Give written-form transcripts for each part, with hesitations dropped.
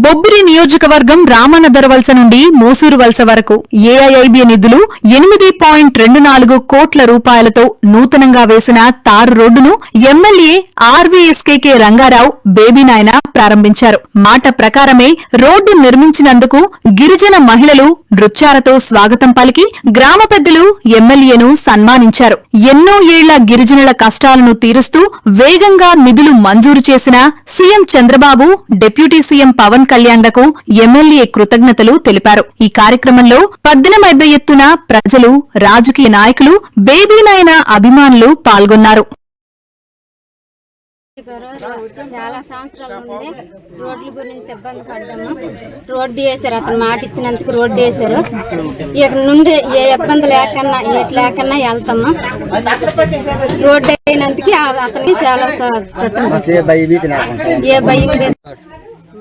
బొబ్బిలి నియోజకవర్గం రామనగర వలస నుండి మోసూరు వలస వరకు ఏఐఐబి నిధులు 8.24 కోట్ల రూపాయలతో నూతనంగా వేసిన తారు రోడ్డును ఎమ్మెల్యే ఆర్వీఎస్కేకే రంగారావు బేబీనాయన ప్రారంభించారు. మాట ప్రకారమే రోడ్డు నిర్మించినందుకు గిరిజన మహిళలు నృత్యాలతో స్వాగతం పలికి గ్రామ పెద్దలు ఎమ్మెల్యేను సన్మానించారు. ఎన్నో ఏళ్ల గిరిజనుల కష్టాలను తీరుస్తూ వేగంగా నిధులు మంజూరు చేసిన CM Chandrababu, deputy CM Pawan కళ్యాణ్లకు ఎమ్మెల్యే కృతజ్ఞతలు తెలిపారు. ఈ కార్యక్రమంలో పెద్ద ఎత్తున ప్రజలు, రాజకీయ నాయకులు, బేబీనాయన అభిమానులు పాల్గొన్నారు. చాలా సంవత్సరాల నుండి రోడ్ల గురించి ఇబ్బంది పడ్డాము. రోడ్డు వేశారు, అతను మాట ఇచ్చినందుకు రోడ్డు వేశారు. ఇక్కడ నుండి ఏ ఇబ్బంది లేకన్నా ఏటి లేకన్నా వెళ్తాము. రోడ్డు అయినందుకు అతనికి చాలా ఏ భయం లేదు.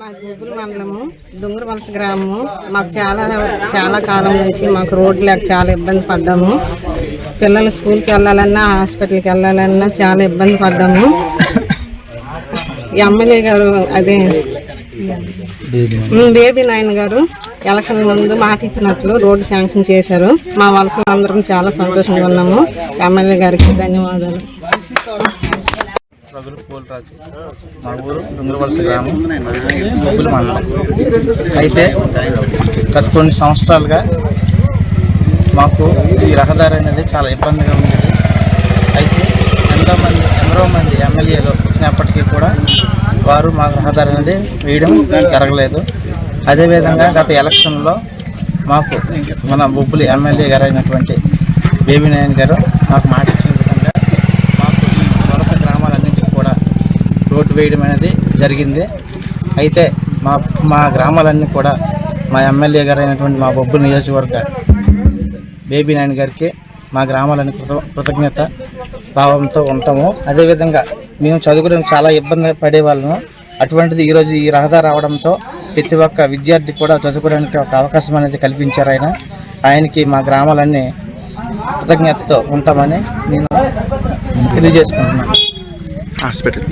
మా గూగుల్ మండలము డుంగర వలస గ్రామము. మాకు చాలా కాలం నుంచి మాకు రోడ్డు లేక చాలా ఇబ్బంది పడ్డాము. పిల్లలు స్కూల్కి వెళ్ళాలన్నా, హాస్పిటల్కి వెళ్ళాలన్నా చాలా ఇబ్బంది పడ్డాము. ఎమ్మెల్యే గారు అదే బేబీనాయన గారు ఎలక్షన్ ముందు మాట ఇచ్చినట్లు రోడ్డు శాంక్షన్ చేశారు. మా వలసలందరం చాలా సంతోషంగా ఉన్నాము. ఎమ్మెల్యే గారికి ధన్యవాదాలు. మా ఊరు డుంగరవలస గ్రామం, బొబ్బిలి మండలం. అయితే గత కొన్ని సంవత్సరాలుగా మాకు ఈ రహదారి అనేది చాలా ఇబ్బందిగా ఉంది. అయితే ఎంతో మంది ఎమ్మెల్యేలు వచ్చినప్పటికీ కూడా వారు మాకు రహదారి అనేది వేయడం జరగలేదు. అదేవిధంగా గత ఎలక్షన్లో మాకు మన బొబ్బిలి ఎమ్మెల్యే గారు అయినటువంటి బేబీనాయన గారు మాకు మాట ఇచ్చిన విధంగా మాకు ఈ వలస గ్రామాలన్నింటికి కూడా రోడ్డు వేయడం అనేది జరిగింది. అయితే మా గ్రామాలన్నీ కూడా మా ఎమ్మెల్యే గారు అయినటువంటి మా బొబ్బిలి నియోజకవర్గ బేబీనాయన గారికి మా గ్రామాలని కృతజ్ఞత భావంతో ఉంటాము. అదేవిధంగా మేము చదువుకోవడానికి చాలా ఇబ్బంది పడేవాళ్ళము. అటువంటిది ఈరోజు ఈ రహదారి రావడంతో ప్రతి ఒక్క విద్యార్థి కూడా చదువుకోవడానికి ఒక అవకాశం అనేది కల్పించారు. ఆయనకి మా గ్రామాలన్నీ కృతజ్ఞతతో ఉంటామని నేను తెలియజేసుకుంటున్నాను. హాస్పిటల్